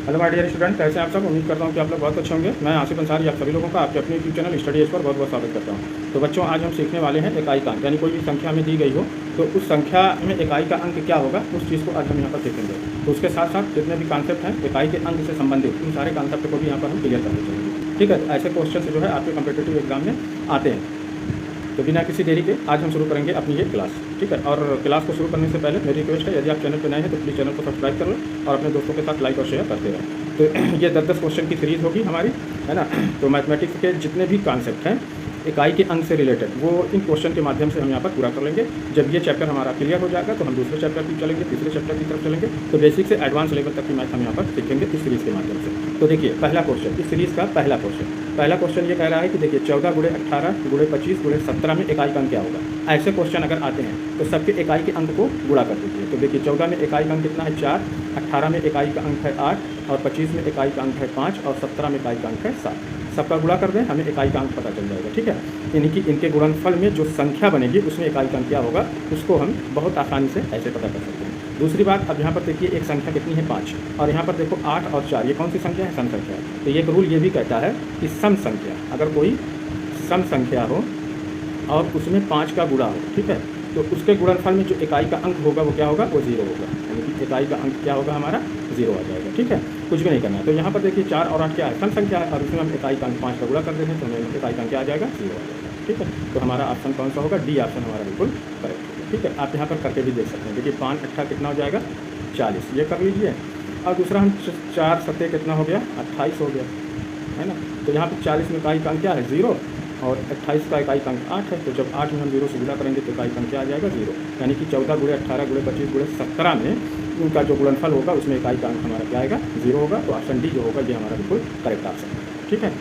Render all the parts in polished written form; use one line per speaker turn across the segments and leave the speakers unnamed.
Hello my dear student, कैसे हैं आप सब। उम्मीद करता हूं कि आप लोग बहुत अच्छे होंगे। मैं आसिफ अंसारी आप सभी लोगों का आपके अपने YouTube channel study as per बहुत बहुत स्वागत करता हूं। तो बच्चों, आज हम सीखने वाले हैं इकाई का अंक, यानी कोई भी संख्या हमें दी गई हो तो उस संख्या में इकाई का अंक क्या होगा, उस चीज़ को आज हम यहाँ पर सीखेंगे। तो उसके साथ साथ जितने भी कॉन्सेप्ट हैं इकाई के अंक से संबंधित, उन सारे कॉन्सेप्ट को भी यहाँ पर हम क्लियर करने चाहिए। ठीक है, ऐसे क्वेश्चन जो है आपके कम्पिटिटिव एग्जाम में आते हैं। तो बिना किसी देरी के आज हम शुरू करेंगे अपनी ये क्लास। ठीक है, और क्लास को शुरू करने से पहले मेरी रिक्वेस्ट है, यदि आप चैनल पर नए हैं तो प्लीज़ चैनल को सब्सक्राइब कर लो और अपने दोस्तों के साथ लाइक और शेयर करते रहें। तो ये 10-10 क्वेश्चन की सीरीज़ होगी हमारी, है ना। तो मैथमेटिक्स के जितने भी कॉन्सेप्ट हैं इकाई के अंक से रिलेटेड, वो इन क्वेश्चन के माध्यम से हम यहाँ पर पूरा कर लेंगे। जब ये चैप्टर हमारा क्लियर हो जाएगा तो हम दूसरे चैप्टर की चलेंगे, तीसरे चैप्टर की तरफ चलेंगे। तो बेसिक से एडवांस लेवल तक की मैथ हम यहाँ पर सीखेंगे इस सीरीज़ के माध्यम से। तो देखिए, पहला क्वेश्चन, इस सीरीज़ का पहला क्वेश्चन ये कह रहा है कि देखिए 14 × 18 × 25 × 17 में इकाई का अंक क्या होगा। ऐसे क्वेश्चन अगर आते हैं तो सबके इकाई के अंक को गुणा कर दीजिए। तो देखिए 14 में इकाई का अंक कितना है 4, 18 में इकाई का अंक है 8 और 25 में इकाई का अंक है 5 और 17 में इकाई का अंक है 7। सबका गुणा कर दें, हमें इकाई का अंक पता चल जाएगा। ठीक है, यानी कि इनके गुणनफल में जो संख्या बनेगी उसमें इकाई का अंक क्या होगा, उसको हम बहुत आसानी से ऐसे पता कर सकते हैं। दूसरी बात, अब यहाँ पर देखिए एक संख्या कितनी है 5, और यहाँ पर देखो 8 और 4, ये कौन सी संख्या है, सम संख्या है। तो ये रूल ये भी कहता है कि सम संख्या, अगर कोई सम संख्या हो और उसमें 5 का गुणा हो, ठीक है, तो उसके गुणनफल में जो इकाई का अंक होगा वो क्या होगा, वो 0 होगा। यानी कि इकाई का अंक क्या होगा हमारा, 0 आ जाएगा। ठीक है, कुछ भी नहीं करना है। तो यहाँ पर देखिए 4 और 8 क्या है, सम संख्या है, और उसमें हम इकाई का अंक 5 का गुणा कर देते हैं तो हमें इकाई का अंक क्या आ जाएगा, 0 आ जाएगा। ठीक है, तो हमारा ऑप्शन कौन सा होगा, डी ऑप्शन हमारा बिल्कुल करेक्ट होगा। ठीक है, आप यहाँ पर करके भी देख सकते हैं। देखिए 5 8 कितना हो जाएगा, 40, ये कर लीजिए। और दूसरा हम 4 7 कितना हो गया, 28 हो गया, है ना। तो यहाँ पर 40 में इकाई का अंक क्या है, 0, और 28 का इकाई का अंक 8 है। तो जब 8 में हम 0 से गुणा करेंगे तो इकाई का अंक क्या आ जाएगा, 0। यानी कि 14 × 18 × 25 × 17 में उनका जो गुणनफल होगा उसमें इकाई का अंक हमारा क्या आएगा, 0 होगा। तो ऑप्शन डी जो होगा ये हमारा बिल्कुल करेक्ट ऑप्शन है। ठीक है,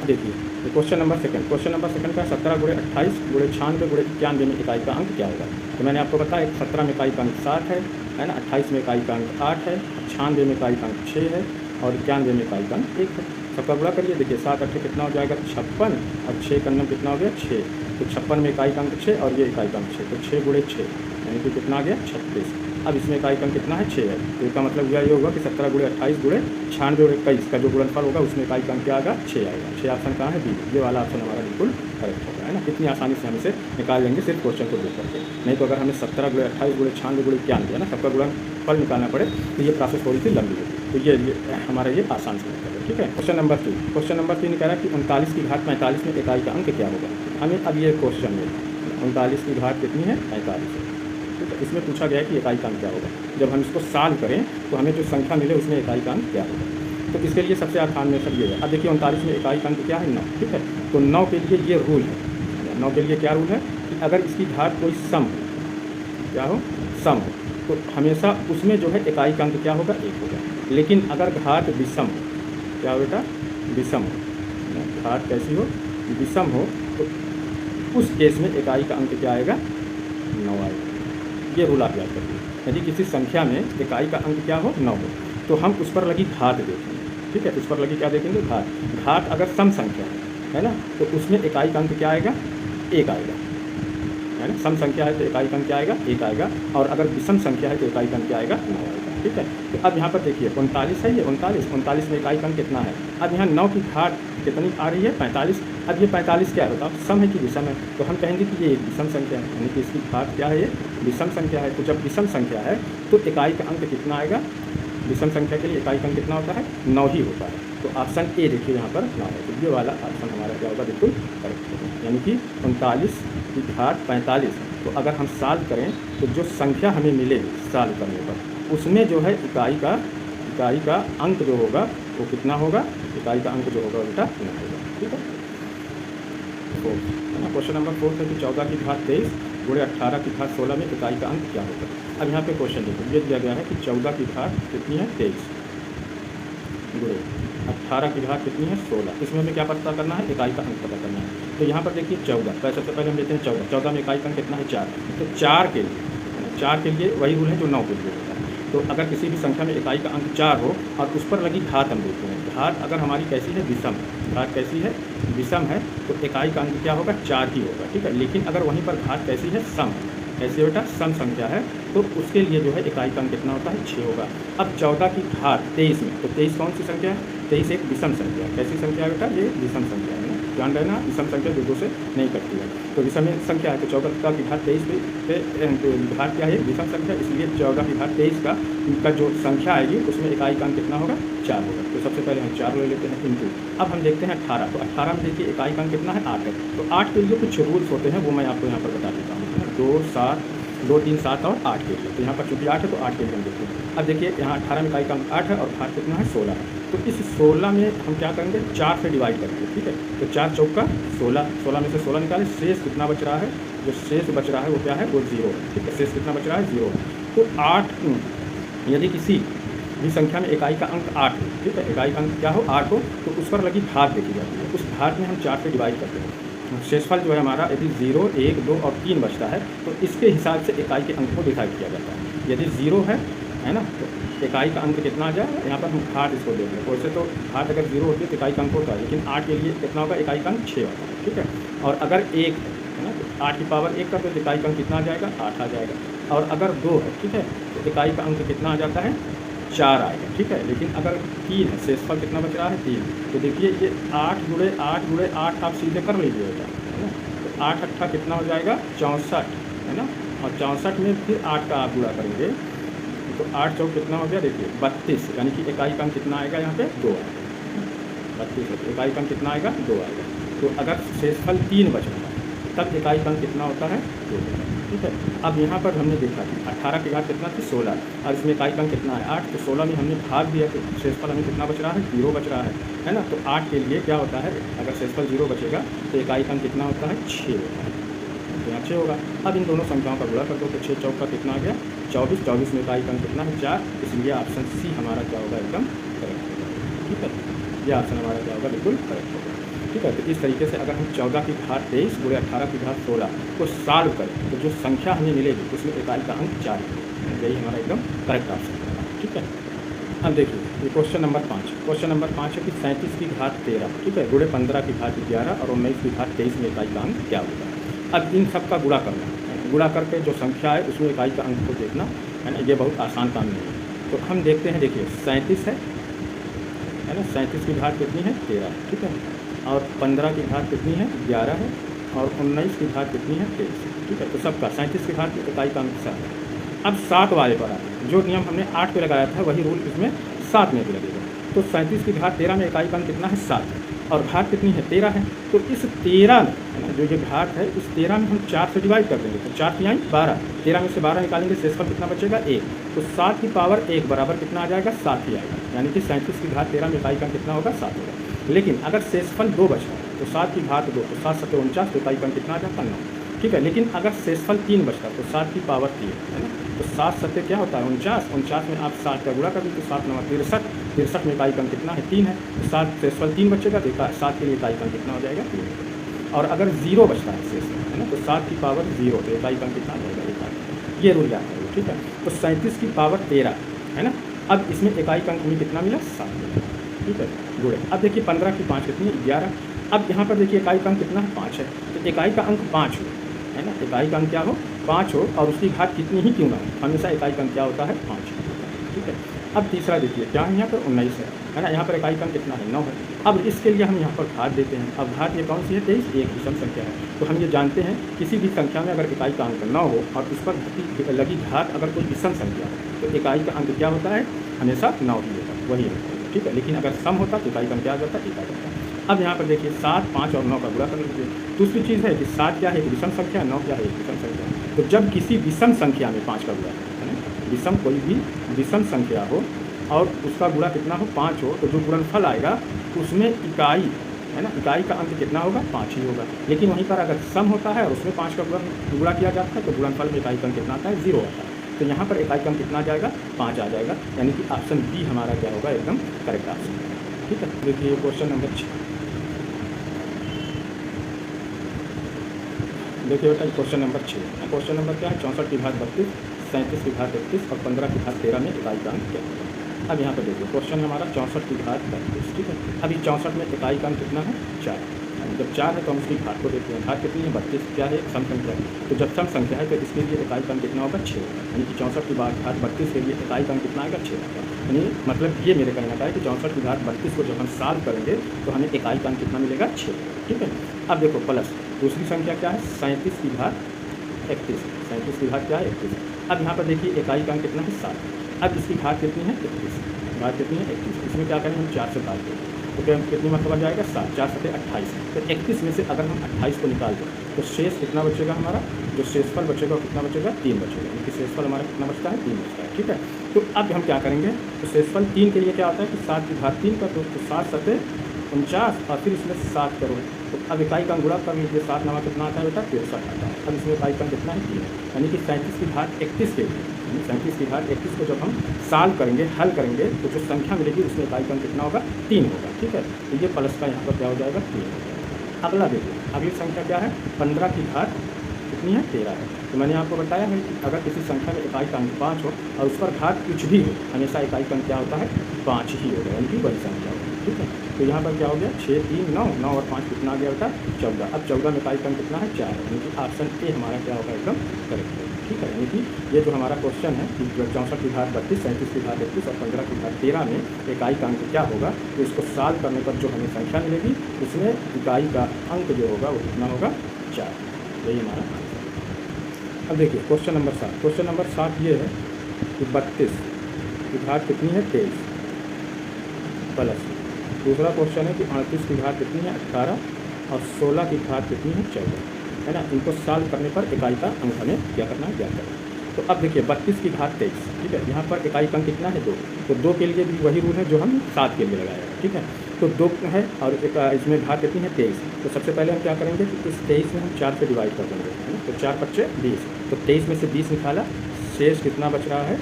देखिए तो क्वेश्चन नंबर सेकंड का 17 × 28 × 96 × 91 में इकाई का अंक क्या होगा। तो मैंने आपको बताया 17 में इकाई का अंक 7 है ना, 28 में इकाई का अंक 8 है, 96 में इकाई का अंक 6 है और 91 में इकाई का अंक 1 है। सबका गुणा करिए, देखिए 7 8 कितना हो जाएगा, 56, और 6 का अंक कितना हो गया, 6। तो 56 में इकाई का अंक 6 और ये इकाई का अंक 6, तो 6 × 6 यानी कि कितना आ गया, 36। अब इसमें इकाई का अंक कितना है, 6 है। तो इसका मतलब ये होगा कि 17 × 28 × 96 और 21 का जो गुणनफल होगा उसमें इकाई का अंक क्या आएगा, 6 आएगा। 6 ऑप्शन कहाँ है, बी, ये वाला ऑप्शन हमारा बिल्कुल करेक्ट होगा, है ना। कितनी आसानी से हम इसे निकाल लेंगे सिर्फ क्वेश्चन को देख करके। नहीं तो अगर हमें 17 × 28 × 96 × 91 है ना, सबका गुणनफल निकालना पड़े तो ये प्रोसेस थोड़ी सी लंबी होगी। तो ये हमारा ये आसान से निकल। ठीक है, क्वेश्चन नंबर 3 कह रहा है कि 39 की घात 45 में इकाई का अंक क्या होगा। हमें अब ये क्वेश्चन में 39 की घात कितनी है, 45 है। ठीक है, इसमें पूछा गया है कि इकाई का अंक क्या होगा। जब हम इसको सॉल्व करें तो हमें जो संख्या मिले उसमें इकाई का अंक क्या होगा। तो इसके लिए सबसे आसान मेथड ये है। अब देखिए 39 में इकाई का अंक क्या है, 9। ठीक है, तो 9 के लिए ये रूल है, 9 के लिए क्या रूल है कि अगर इसकी घात कोई सम हो, क्या हो, सम हो, तो हमेशा उसमें जो है इकाई का अंक क्या होगा, 1 होगा। लेकिन अगर घात विषम हो, क्या हो बेटा, विषम हो, घात कैसी हो, विषम हो, तो उस केस में इकाई का अंक क्या आएगा, 9 आएगा। ये रूल आप याद करिए। यदि किसी संख्या में इकाई का अंक क्या हो, 9 हो, तो हम उस पर लगी घात देखेंगे। ठीक है, उस पर लगी क्या देखेंगे, घात अगर सम संख्या है ना, तो उसमें इकाई का अंक क्या आएगा, 1 आएगा, है ना। सम संख्या है तो इकाई का अंक क्या आएगा, 1 आएगा, और अगर विषम संख्या है तो इकाई का अंक क्या आएगा, 9 आएगा। ठीक है, तो अब यहाँ पर देखिए 39 है, ये 39 में इकाई का अंक कितना है। अब यहाँ 9 की घात कितनी आ रही है, 45। अब ये 45 क्या होता है, सम है कि विषम है, तो हम कहेंगे कि ये एक विषम संख्या है, यानी कि इसकी घात क्या है, ये विषम संख्या है। तो जब विषम संख्या है तो इकाई का अंक कितना आएगा, विषम संख्या के लिए इकाई का अंक कितना होता है, 9 ही होता है। तो ऑप्शन ए देखिए यहाँ पर 9 है। तो ये वाला ऑप्शन हमारा क्या होगा, बिल्कुल करेक्ट होगा। यानी कि 39 की घात 45। तो अगर हम सॉल्व करें तो जो संख्या हमें मिलेगी सॉल्व करने पर, उसमें जो है इकाई का अंक जो होगा वो कितना होगा, इकाई का अंक जो होगा बेटा 9 होगा। ठीक है, है ना। क्वेश्चन नंबर 4 है कि 14 की घात 23 × 18 की घात 16 में इकाई का अंक क्या होगा। अब यहाँ पे क्वेश्चन देखो, ये दिया गया है कि 14 की घात कितनी है, 23 × 18 की घात कितनी है, 16। इसमें हमें क्या पता करना है, इकाई का अंक पता करना है। तो यहाँ पर देखिए 14, सबसे पहले हम लेते हैं 14 में इकाई का अंक कितना है, 4। तो 4 के लिए वही रूल है जो 9 के लिए होता है। तो अगर किसी भी संख्या में इकाई का अंक 4 हो और उस पर लगी घात हम देखते हैं, घात अगर हमारी कैसी है, विषम, घात कैसी है, विषम है, तो इकाई का अंक क्या होगा, 4 ही होगा। ठीक है, लेकिन अगर वहीं पर घात कैसी है, सम है, कैसी बेटा, सम संख्या है, तो उसके लिए जो है इकाई का अंक कितना होता है 6 होगा। अब 14 की घात 23 में, तो 23 कौन सी संख्या है? 23 एक विषम संख्या है। कैसी संख्या है बेटा? ये विषम संख्या है ना, ध्यान रहना, विषम संख्या दो से नहीं कटती है, तो विषम संख्या है। तो 14 की घात 23 पे घात क्या है? विषम संख्या, इसलिए 14 की घात 23 का जो संख्या आएगी उसमें इकाई का अंक कितना होगा? 4 होगा। तो सबसे पहले हम 4 ले लेते हैं इनटू। अब हम देखते हैं 18, तो 18 में देखिए इकाई का अंक कितना है? 8 है। तो 8 के लिए कुछ रूल्स होते हैं, वो मैं आपको यहाँ पर बता देता हूँ। 2, 7, 2, 3, 7 और 8 के लिए, तो यहाँ पर चूँकि 8 है तो 8 के लिए हम देखते हैं। अब देखिए यहाँ 18 में इकाई का अंक 8 है और घात कितना है? 16 है। तो इस 16 में हम क्या करेंगे? 4 से डिवाइड करेंगे, ठीक है। तो 4 चौका 16, 16 में से 16 निकालें, शेष कितना बच रहा है? जो शेष बच रहा है वो क्या है? वो 0 है, ठीक है। शेष कितना बच रहा है? 0। तो 8, यदि किसी भी संख्या में इकाई का अंक 8 हो, ठीक है, इकाई का अंक क्या हो? 8 हो, तो उस पर लगी घात देखी जाती है। उस घात में हम 4 से डिवाइड करते हैं। शेषफल जो है हमारा, यदि 0, 1, 2 और 3 बचता है तो इसके हिसाब से इकाई के अंक को डिसाइड किया जाता है। यदि 0 है ना, तो इकाई का अंक कितना आ जाए? यहाँ पर हम घात इसको देख लें। वैसे तो घात अगर 0 होती है तो इकाई का अंक होता है, लेकिन 8 के लिए कितना होगा? इकाई का अंक 6 होता है, ठीक है। और अगर 1 है ना, तो 8 की पावर 1 कर दो तो इकाई का अंक कितना आ जाएगा? 8 आ जाएगा। और अगर 2 है, ठीक है, तो इकाई का अंक कितना आ जाता है? 4 आएगा, ठीक है। लेकिन अगर 3 है, शेषफल कितना बच रहा है? 3। तो देखिए ये 8 गुणे 8 गुणे 8 आप सीधे कर लीजिएगा, है ना। तो 8 अट्ठा कितना हो जाएगा? 64, है ना। और 64 में फिर 8 का आप गुणा करेंगे तो 8 चौक कितना हो गया? देखिए 32, यानी कि इकाई का अंक कितना आएगा? यहाँ पे 2 आएगा। 32 है, इकाई का अंक कितना आएगा? 2 आएगा। तो अगर शेषफल 3 बच रहा है तब इकाई का अंक कितना होता है? 2, ठीक है। अब यहाँ पर हमने देखा कि 18 की घात कितना थी? 16, और इसमें इकाई का अंक कितना है? 8। तो 16 में हमने भाग दिया तो शेषफल हमें कितना बच रहा है? 0 बच रहा है ना। तो 8 के लिए क्या होता है? अगर शेषफल 0 बचेगा तो इकाई का अंक कितना होता है? 6 होता है, तो यहाँ 6 होगा। अब इन दोनों संख्याओं का गुणा कर दो तो 6 चौक का कितना आ गया? 24। 24 में इकाई का अंक कितना है? 4। इसलिए ऑप्शन सी हमारा क्या होगा? एकदम करेक्ट होगा, ठीक है। यह ऑप्शन हमारा क्या होगा? बिल्कुल करेक्ट होगा, ठीक है। तो इस तरीके से अगर हम 14 की घात 23 गुणे 18 की घात 16 को सॉल्व करें तो जो संख्या हमें मिलेगी उसमें इकाई का अंक 4 है। यही हमारा एकदम करेक्ट ऑप्शन होगा, ठीक है। अब देखिए ये क्वेश्चन नंबर 5। क्वेश्चन नंबर 5 है कि 37 की घात 13, ठीक है, गुणे 15 की घात 11 और 19 की घात 23 में इकाई का अंक क्या होगा? अब इन सब का गुणा करना है, गुणा करके जो संख्या है उसमें इकाई का अंक को देखना है ना। ये बहुत आसान काम नहीं है। तो हम देखते हैं, देखिए 37 है ना। 37 की घात कितनी है? 13, ठीक है। और 15 की घात कितनी है? 11 है। और 19 की घात कितनी है? 23, ठीक है। तो सबका 37 की घात इकाई का अंक 7 है। अब 7 वाले पर आते हैं। जो नियम हमने 8 पे लगाया था वही रूल इसमें 7 में भी लगेगा। तो 37 की घात 13 में इकाई का अंक कितना है? 7 और घात कितनी है? 13 है। तो इस 13 में है ना, जो ये घात है, इस 13 में हम 4 से डिवाइड कर देंगे तो 4 की 12। 13 में से 12 निकालेंगे, शेषफल कितना बचेगा? 1। तो 7 की पावर 1 बराबर कितना आ जाएगा? 7 ही आएगा। यानी कि 37 की घात 13 में इकाई का अंक कितना होगा? 7 होगा। लेकिन अगर शेषफल 2 बच रहा है तो 7 की घात 2, तो 7 7 49, तो इकाई का अंक कितना आ जाता है? 9, ठीक है। लेकिन अगर शेषफल 3 बचता तो 7 की पावर 3, है ना। तो 7 7 क्या होता है? 49। 49 में आप 7 का गुणा कर दीजिए तो 7 9 63। 63 में इकाई का अंक कितना है? 3 है। तो 7 शेषफल 3 बचेगा तो 7 के लिए इकाई का अंक कितना हो जाएगा? 3। और अगर 0 बचता है शेष में, है ना, तो 7 की पावर 0, तो इकाई का अंक कितना हो जाएगा? 1। ये रूल याद है, ठीक है। तो 37 की पावर 13, है ना। अब इसमें इकाई का अंक हमें कितना मिला? 7 मिला, ठीक है, गुणे। अब देखिए 15 की 5 कितनी है? 11। अब यहाँ पर देखिए इकाई का अंक कितना है? 5 है। तो इकाई का अंक 5 हो, है ना, इकाई का अंक क्या हो? 5 हो, और उसकी घात कितनी ही क्यों ना हो, हमेशा इकाई का अंक क्या होता है? 5, ठीक है। अब तीसरा देखिए क्या है? यहाँ पर 19 है ना। यहाँ पर इकाई का अंक कितना है? 9 है। अब इसके लिए हम यहाँ पर घात देते हैं। अब घात ये कौन सी है? 23, एक विषम संख्या है। तो हम ये जानते हैं किसी भी संख्या में अगर इकाई का अंक 9 हो और उस पर लगी घात अगर कोई विषम संख्या हो तो इकाई का अंक क्या होता है? हमेशा 9 ही होता है, वही होता है, ठीक है। लेकिन अगर सम होता तो इकाई का अंक क्या आ जाता है? 1 आ जाता है। अब यहाँ पर देखिए 7, 5 और 9 का गुणा कर लीजिए। दूसरी चीज़ है कि 7 क्या है? एक विषम संख्या, 9 क्या है? एक विषम संख्या। तो जब किसी विषम संख्या में 5 का गुणा है ना, विषम कोई भी विषम संख्या हो और उसका गुणा कितना हो? 5 हो, तो जो गुणनफल आएगा उसमें इकाई, है ना, इकाई का अंक कितना होगा? 5 ही होगा। लेकिन वहीं पर अगर सम होता है और उसमें 5 का गुणा किया जाता है तो गुणनफल में इकाई का अंक कितना आता है? 0 आता है। तो यहाँ पर इकाई का अंक कितना आ जाएगा? 5 आ जाएगा। यानी कि ऑप्शन बी हमारा क्या होगा? एकदम करेक्ट ऑप्शन, ठीक है। देखिए क्वेश्चन नंबर 6। देखिए बेटा क्वेश्चन नंबर 6। क्वेश्चन नंबर क्या है? 64 की घात 32, 37 की घात 31 और 15 की घात 13 में इकाई का अंक क्या होगा? अब यहाँ पर देखिए क्वेश्चन हमारा 64 की घात 32, ठीक है। अभी 64 में इकाई का अंक कितना है? 4। जब 4 है तो हम उसकी घात को देखते हैं, घात कितनी है 32, क्या है सम संख्या है, तो जब सम संख्या है तो इसके लिए इकाई का अंक कितना होगा 6 होगा, यानी कि 64 की घात 32 के लिए इकाई का अंक कितना आएगा 6 होगा। यानी मतलब ये मेरे कहने का है कि 64 की घात 32 को जब हम सॉल्व करेंगे तो हमें इकाई का अंक कितना मिलेगा 6, ठीक है। अब देखो प्लस दूसरी संख्या क्या है 37 की घात 31, 37 की घात क्या है 31। अब यहाँ पर देखिए इकाई का अंक कितना है 7, अब इसकी घात कितनी है 31, घात कितनी है 31, इसमें क्या करेंगे हम 4 से काट देंगे तो क्या कितनी मतलब आ जाएगा 7, 4 7 28, तो 31 में से अगर हम 28 को निकाल दें तो शेष कितना बचेगा हमारा, जो शेषफल बचेगा वो कितना बचेगा 3 बचेगा, यानी कि शेषफल हमारा कितना बचता है 3 बचता है, ठीक है। तो अब हम क्या करेंगे, तो शेषफल 3 के लिए क्या होता है कि 7 की घात 3 कर दो तो 7 7 49 और फिर इसमें 7 करो, तो अब इकाई का गुणा कर लीजिए, 7 नवा कितना आता है बेटा 63 आता है। अब इसमें इकाई का कितना है 3, यानी कि 37 की घात 31 के लिए, 37 की घात 31 को जब हम सॉल्व करेंगे हल करेंगे तो जो संख्या मिलेगी उसमें इकाई का कितना होगा 3 होगा, ठीक है। तो ये प्लस का यहाँ पर क्या हो जाएगा 3 हो जाएगा। अगला देखिए, अगली संख्या क्या है 15 की घात कितनी है 13 है, तो मैंने आपको बताया है कि अगर किसी संख्या में इकाई का अंक 5 हो और उस पर घात कुछ भी हो हमेशा इकाई का अंक क्या होता है 5 ही होगा, यानी कि बड़ी संख्या होगी, ठीक है। तो यहाँ पर क्या हो गया 6 3 9, 9 और 5 कितना आ गया बेटा 14। अब 14 में इकाई का अंक कितना है 4 है, यानी कि ऑप्शन ए हमारा क्या होगा एकदम करेक्ट है, ठीक है। यानी कि ये जो हमारा क्वेश्चन है कि 64 की घात 32, 37 की घात 31 और 15 की घात 13 में इकाई का अंक क्या होगा, तो इसको सॉल्व करने पर जो हमें संख्या मिलेगी उसमें इकाई का अंक जो होगा वो कितना होगा 4, यही हमारा आंसर है। अब देखिए क्वेश्चन नंबर 7, क्वेश्चन नंबर 7 ये है कि 32 की घात कितनी है 23 प्लस, दूसरा क्वेश्चन है कि 38 की घात कितनी है 18 और 16 की घात कितनी है 14, है ना। इनको सॉल्व करने पर इकाई का अंक हमें क्या करना है ज्ञात करना है। तो अब देखिए 32 की घात 23, ठीक है, यहाँ पर इकाई का अंक कितना है 2, तो 2 के लिए भी वही रूल है जो हम 7 के लिए लगाया है, ठीक है। तो 2 है और इसमें घात कितनी है 23, तो सबसे पहले हम क्या करेंगे कि इस 23 में हम 4 से डिवाइड कर देंगे, है ना, तो 4 5 20, तो 23 में से 20 निकाला, शेष कितना बच रहा है,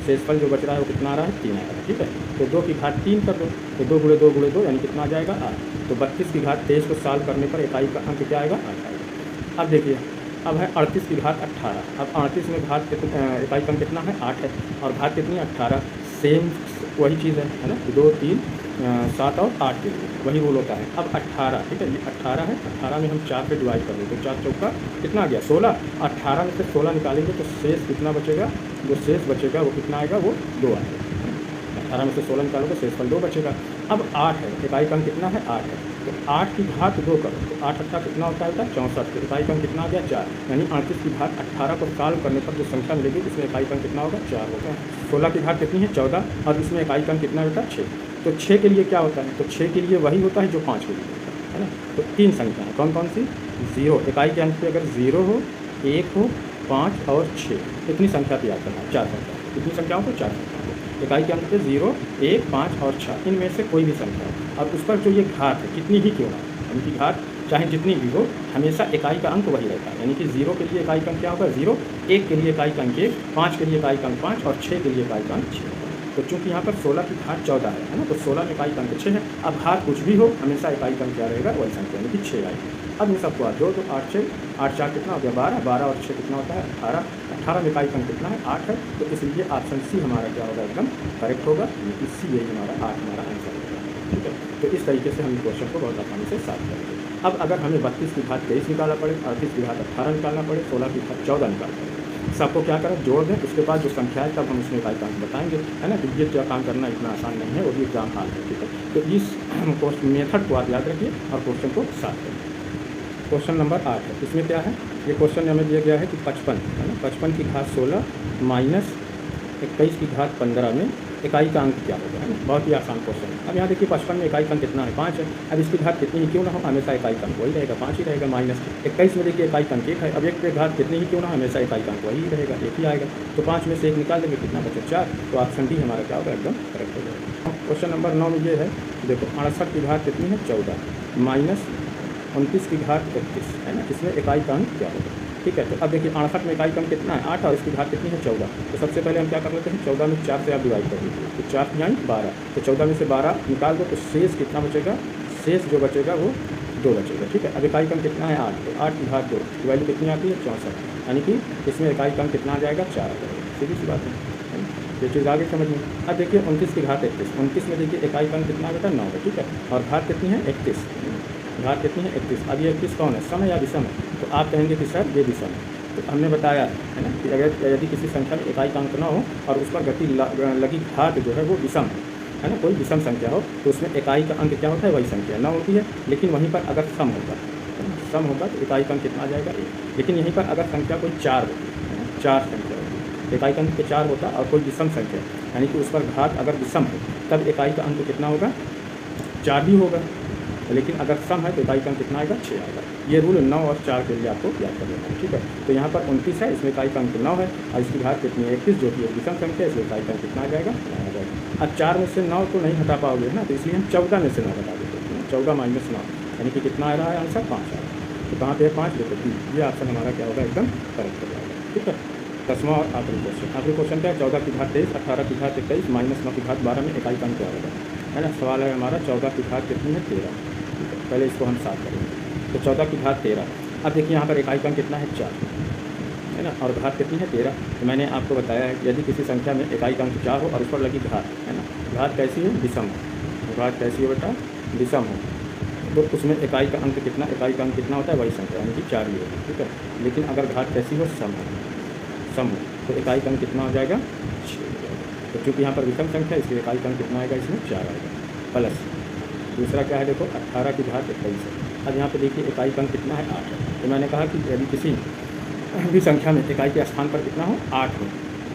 शेषफल जो बच रहा है वो कितना आ रहा है 3 आ रहा है, ठीक है। तो 2 की घात 3 कर दो, तो 2 गुणे 2 गुणे 2 यानी कितना आ जाएगा 8, तो 32 की घात 23 को सॉल्व करने पर इकाई का अंक क्या आएगा 8 आएगा। अब देखिए अब है 38 की घात 18, अब 38 में घात इकाई का अंक कितना है 8 है और घात कितनी है 18, सेम वही चीज़ है ना, 2 3 7 और 8 के लिए वही रूल होता है। अब 18, ठीक है, ये 18 है, 18 में हम 4 से डिवाइड कर दें तो 4 चौका कितना आ गया 16, 18 में से 16 निकालेंगे तो शेष कितना बचेगा, जो शेष बचेगा वो कितना आएगा वो 2 आएगा, 18 में से 16 निकालोगे शेषफल 2 बचेगा। अब 8 है, इकाई का अंक कितना है 8 है, तो 8 की घात 2 करो तो 8 8 कितना होता है बेटा 64, तो इकाई का अंक कितना आ गया 4, यानी 38 की घात 18 को सॉल्व करने पर जो संख्या मिलेगी इसमें इकाई का अंक कितना होगा 4 होगा। 16 की घात कितनी है 14 और इसमें इकाई का अंक कितना बेटा 6, तो 6 के लिए क्या होता है, तो 6 के लिए वही होता है जो 5 के लिए होता है ना। तो 3 संख्या है कौन कौन सी, 0 इकाई के अंक पे अगर 0 हो, 1 हो, 5 और 6, इतनी संख्या तैयार करना है, 4 संख्या, कितनी संख्याओं को 4 संख्या इकाई के अंक पे 0 1 5 और 6, इनमें से कोई भी संख्या हो और उस पर जो ये घात है कितनी ही क्यों ना, उनकी घात चाहे जितनी भी हो हमेशा इकाई का अंक वही रहता है, यानी कि 0 के लिए इकाई का अंक क्या होगा 0, 1 के लिए इकाई का अंक 1, 5 के लिए इकाई का अंक 5 और 6 के लिए इकाई का अंक 6 होगा। तो चूँकि यहाँ पर 16 की घात 14 है ना, तो 16 में इकाई का अंक 6 है। अब घात कुछ भी हो हमेशा इकाई का अंक क्या रहेगा वही संख्या, यानी कि 6 आएगी। अब इन सबको आप जोड़ दो, 8 6 8 4 कितना हो गया 12, 12 और 6 कितना होता है 18, 18 में इकाई का अंक कितना है 8 है, तो इसलिए ऑप्शन सी हमारा क्या होगा एकदम करेक्ट होगा, इसी यही हमारा 8 हमारा आंसर होगा, ठीक है। तो इस तरीके से हम क्वेश्चन को बहुत आसानी से सॉल्व करेंगे। अब अगर हमें 32 की घात 23 निकालना पड़े, 38 की घात 18 निकालना पड़े, 16 की घात 14 निकालना पड़े, सबको क्या करें जोड़ दें, उसके बाद जो संख्या है तब हम उसमें इकाई का अंक बताएंगे, है ना। तो ये क्या काम करना इतना आसान नहीं है, वो भी एग्जाम हाल है, ठीक है। तो इस मेथड को आप याद रखिए और क्वेश्चन को सॉल्व करें। क्वेश्चन नंबर 8 है, इसमें क्या है, ये क्वेश्चन हमें दिया गया है कि 55 है ना, 55 की घात 16 माइनस 21 की घात 15 में इकाई का अंक क्या होगा, है ना। बहुत ही आसान क्वेश्चन है। अब यहाँ देखिए 55 में इकाई का अंक कितना है 5 है, अब इसकी घात कितनी ही क्यों ना हो हमेशा इकाई का अंक वही रहेगा 5 ही रहेगा, माइनस 21 में देखिए इकाई का अंक 1 है, अब 1 पे घात कितनी ही क्यों ना हमेशा इकाई का अंक वही रहेगा 1 ही आएगा, तो 5 में से 1 निकाल देंगे कितना बचे 4, तो ऑप्शन डी हमारा क्या होगा एकदम करेक्ट हो जाएगा। क्वेश्चन नंबर 9 में ये है, देखो 68 की घात कितनी है 14 माइनस 29 की घात 31 है ना, इसमें इकाई का अंक क्या होगा, ठीक है। तो अब देखिए 68 में इकाई का अंक कितना है 8 और इसकी घात कितनी है 14, तो सबसे पहले हम क्या कर लेते हैं 14 में 4 से आप डिवाइड कर दीजिए, तो 4 यानी 12, तो 14 में से 12 निकाल दो तो शेष कितना बचेगा, शेष जो बचेगा वो 2 बचेगा, ठीक है। अब इकाई का अंक कितना है 8, तो 8 की घात 2 की वैल्यू कितनी आती है 64, यानी कि इसमें इकाई का अंक कितना आ जाएगा 4 आ जाएगा, सीधी सी बात है ये चीज़ आगे समझ में। अब देखिए 29 की घात 31, 29 में देखिए इकाई का अंक कितना बेटा 9 है, ठीक है, और घात कितनी है 31, घात कितनी है 31। अब ये 31 कौन है, सम है या विषम है? तो आप कहेंगे कि सर ये विषम है। तो हमने बताया है ना कि अगर यदि किसी संख्या में इकाई का अंक न हो और उस पर गति लगी घात जो है वो विषम है ना, कोई विषम संख्या हो, तो उसमें इकाई का अंक क्या होता है, वही संख्या न होती है। लेकिन वहीं पर अगर सम होगा, सम होगा तो इकाई का अंक कितना आ जाएगा 1। लेकिन यहीं पर अगर संख्या कोई 4 होती है, 4 संख्या होती, इकाई का अंक 4 होता और कोई विषम संख्या यानी कि उस पर घात अगर विषम हो, तब इकाई का अंक कितना होगा, 4 भी होगा। लेकिन अगर सम है तो इकाई का अंक कितना आएगा, 6 आएगा। ये रूल 9 और 4 के लिए आपको याद कर लेना है, ठीक है। तो यहाँ पर 29 है, इसमें इकाई का अंक 9 है और इसकी घात कितनी है 31, जो कि एक विषम संख्या है, इसलिए इकाई का अंक कितना आ जाएगा, 9 आ जाएगा। अब 4 में से 9 को नहीं हटा पाओगे ना, तो इसलिए हम 14 में से 9 हटा देते हैं। 14 माइनस 9 यानी कि कितना आ रहा है आंसर, 5 आ रहा है। तो कहाँ पे है 5, देखो B। ये ऑप्शन हमारा क्या होगा, एकदम करेक्ट हो जाएगा, ठीक है। 10वां और आखिरी क्वेश्चन। आखिरी क्वेश्चन क्या है, 14 की घात 23, 18 की घात 21 माइनस 9 की घात 12 में इकाई का अंक क्या होगा, है ना। सवाल है हमारा 14 की घात कितनी है, 13। ठीक है, पहले इसको हम साफ करेंगे। तो 14 की घात 13। अब देखिए यहाँ पर इकाई का अंक कितना है, 4, है ना, और घात कितनी है 13। तो मैंने आपको बताया है कि यदि किसी संख्या में इकाई का अंक 4 हो और उस पर लगी घात, है ना, घात कैसी है, विषम हो। घात कैसी हो बेटा, विषम हो, तो उसमें इकाई का अंक कितना, इकाई का अंक कितना होता है, वही संख्या यानी कि 4 ही होगी, ठीक है। लेकिन अगर घात कैसी हो, सम हो, तो इकाई का अंक कितना हो जाएगा, 6 हो जाएगा। तो चूँकि यहाँ पर विषम संख्या है, इसलिए इकाई का अंक कितना आएगा, इसमें 4 आएगा। प्लस दूसरा क्या है, देखो 18 की घात 21 है। अब यहाँ पे देखिए इकाई का अंक कितना है, 8 है। तो मैंने कहा कि यदि किसी भी संख्या में इकाई के स्थान पर कितना हो, 8 हो,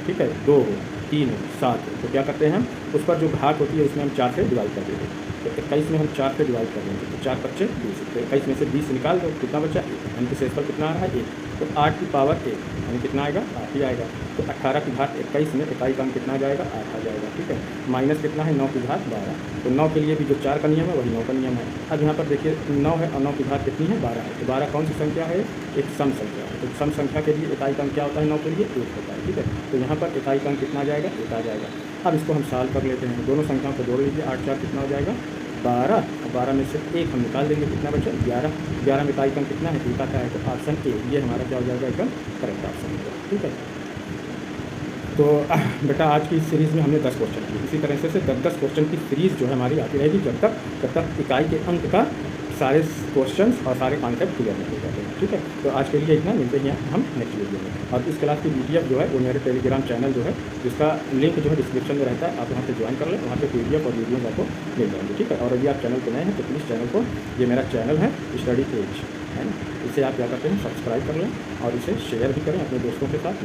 ठीक है, 2 हो, 3 हो, 7 हो, तो क्या करते हैं हम, उस पर जो घात होती है उसमें हम 4 से डिवाइड कर देंगे। तो 21 में हम 4 से डिवाइड कर देंगे, तो 4 बच्चे 20। तो 21 में से 20 निकाल दो, कितना बचा, 1, यानी कि शेष पर कितना आ रहा है, 1। तो 8 की पावर 1 यानी कितना आएगा, 8 ही आएगा। तो 18 की घात 21 में इकाई का अंक कितना आ जाएगा, 8 आ जाएगा, ठीक है। माइनस कितना है, 9 की घात 12। तो 9 के लिए भी जो 4 का नियम है वही 9 का नियम है। अब यहाँ पर देखिए 9 है और 9 की घात कितनी है, 12 है। तो 12 कौन सी संख्या है, एक सम संख्या है। तो सम संख्या के लिए इकाई का अंक क्या होता है, 9 के लिए 1 होता है, ठीक है। तो यहाँ पर इकाई का अंक कितना आ जाएगा, 1 आ जाएगा। अब इसको हम सॉल्व कर लेते हैं, दोनों संख्याओं को जोड़ लीजिए, 8 4 कितना हो जाएगा, 12। और 12 में से 1 हम निकाल देंगे, कितना बचा, 11। 11 में इकाई का अंक कितना है, 1 आता है। तो ऑप्शन ए ये हमारा क्या हो जाएगा, एकदम करेक्ट ऑप्शन होगा, ठीक है। तो बेटा आज की इस सीरीज़ में हमने 10 क्वेश्चन किए। इसी तरह से 10 क्वेश्चन की सीरीज़ जो है हमारी आती रहेगी जब तक इकाई के अंक का सारे क्वेश्चंस और सारे कॉन्सेप्ट क्लियर नहीं हो जाते हैं, ठीक है। तो आज के लिए इतना, मिलते हैं हम नेक्स्ट वीडियो में। और इस क्लास की PDF जो है वो मेरे टेलीग्राम चैनल जो है, जिसका लिंक जो है डिस्क्रिप्शन में रहता है, आप वहाँ से ज्वाइन कर लें, वहाँ पे PDF और वीडियोज़ आपको मिल जाएंगे, ठीक है। और यदि आप चैनल पर नए हैं तो प्लीज़ चैनल को, ये मेरा चैनल है स्टडी एज, है ना, इसे आप क्या करते हैं, सब्सक्राइब कर लें और इसे शेयर भी करें अपने दोस्तों के साथ।